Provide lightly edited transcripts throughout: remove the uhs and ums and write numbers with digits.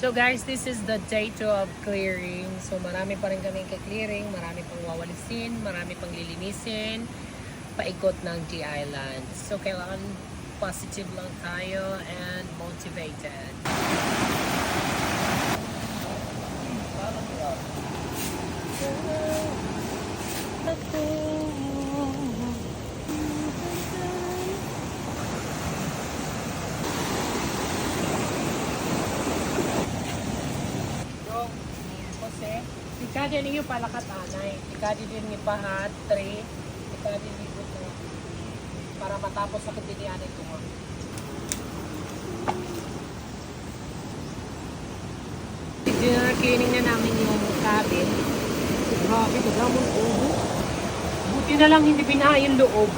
So guys, this is the day 2 of clearing. So marami pa rin kaming clearing, marami pang wawalisin, marami pang lilinisin, paikot ng G Island. So kailangan positive lang tayo and motivated. Ikadi ninyo palakat anay, ikadi din ni pahat 3, ikadi din ito para matapos sa katilian ito mo. Cleaning na namin yung cabin. Grabe, kagamon ubo. Buti na lang hindi binaha yung loob.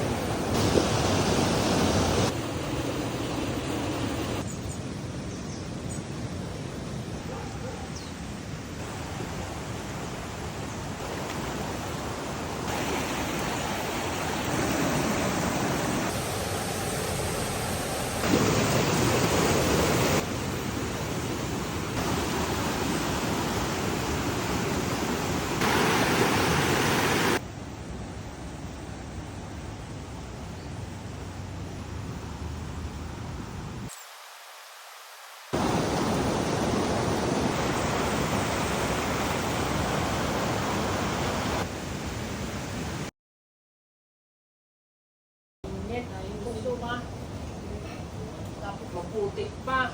Gusto ba? Tapos maputik pa.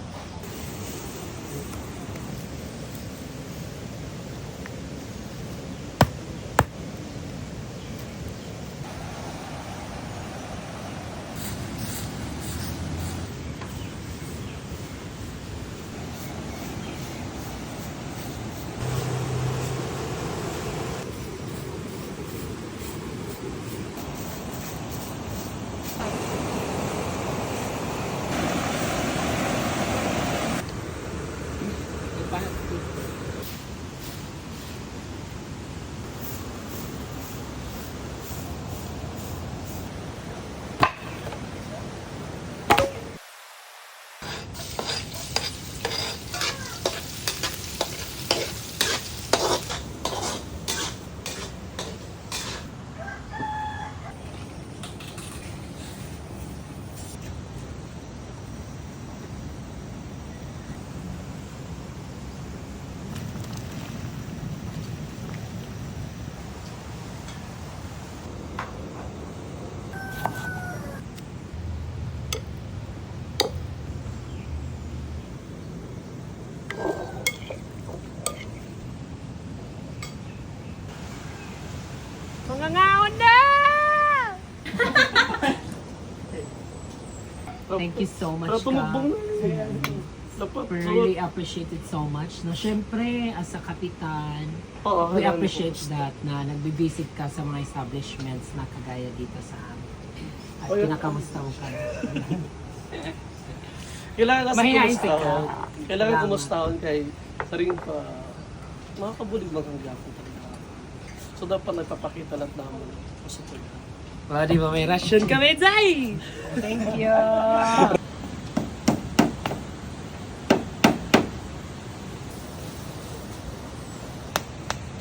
Mangangaon na! Thank you so much, Ka. We really appreciate it so much. No, syempre, as a kapitan, we appreciate that na nagbi-visit ka sa mga establishments na kagaya dito sa amin. At kinakamusta mo ka. Kailangan kasi Mahihain ka. kumustahan. Kailangan kumustahan kay saring pa makakabulig lang ang gapon talaga. So dapat nagpapakita lang namin sa tuloy. Oh, di ba may ration kami, Zay? Thank you.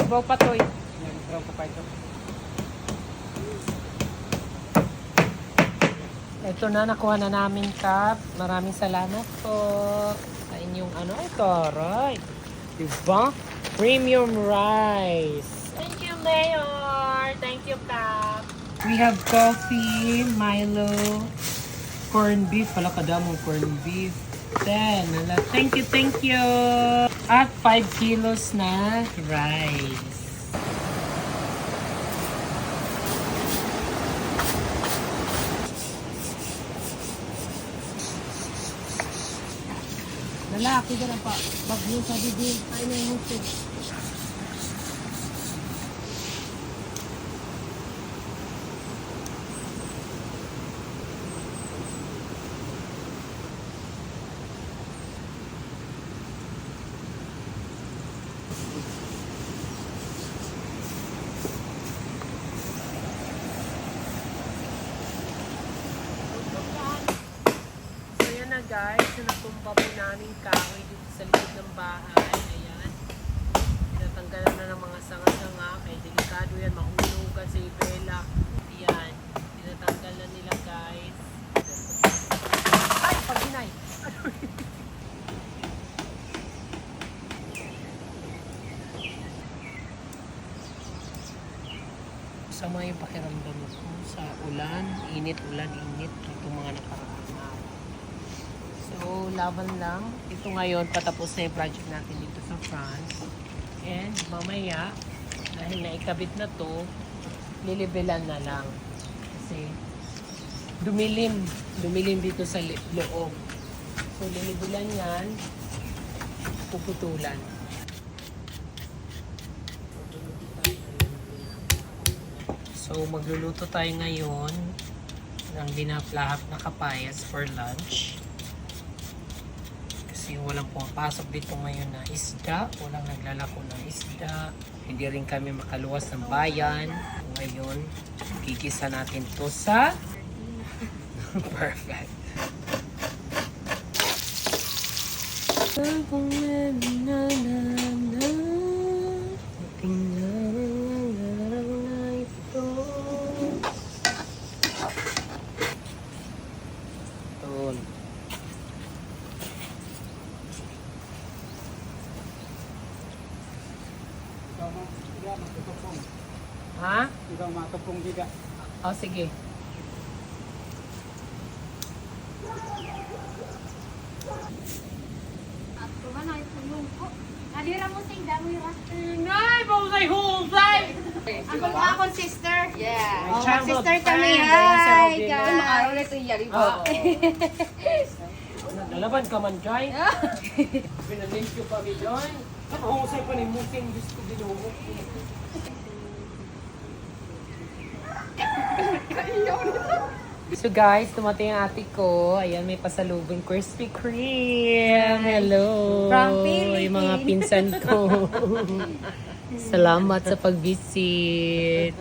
Bawa patoy. Ito na, nakuha na namin, Kap. Maraming salamat po sa inyong ano. Ito, right. Diba? Premium rice. Thank you, Mayor. Thank you, Kap. We have coffee, Milo, corned beef. Pala kadamong corned beef. Then, thank you, thank you. At 5 kilos na rice. Lalaki ka na pa. Pag yung sa bibig, ay na yung musik. guys, na natumba po namin kahoy dito sa likod ng bahay. Ayan. Tinatanggalan na ng mga sanga-sanga. Kaya delikado yan. Mahulugan si Bella. Ayan. Tinatanggal na nila guys. Ay! Pag-hinay! Sama yung pakiramdam ko sa ulan, init, itong mga nakaraang araw. So, laban lang. Ito ngayon, patapos na yung project natin dito sa France. And mamaya, dahil naikabit na to, lilibelan na lang. Kasi, dumilim dito sa loob. So, lilibelan yan, puputulan. So, magluluto tayo ngayon ng dinaplahap na kapayas for lunch. Kasi walang pumapasok dito ngayon na isda. Walang naglalako ng isda. Hindi rin kami makaluwas ng bayan. Ngayon, gigisa natin to sa... Perfect. Ha? Ikaw matupong giga. Oh, sige. At kumana ay tulong ko. Nadira mo sing damo yung Nay, bawsay hulsay! akong sister. Yeah. My Oh, childhood sister kami. friend, ayan si Hi, Robin. guys. Araw na ito yari Oo. ba? Nalaban ka man, Joy. Pinaname ko pa ni Joy. Nakahusay pa ni Muting. Diyos ko binuhok. So guys, dumating ang ate ko. Ayan, may pasalubong Krispy Kreme. Hello. From Philippines. Yung mga pinsan ko. Salamat sa pag-visit.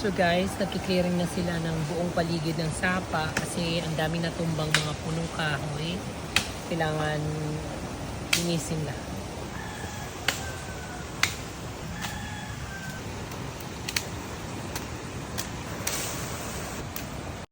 So guys, nagki-clearing na sila ng buong paligid ng Sapa kasi ang dami natumbang mga punong kahoy. Kailangan linisin lahat.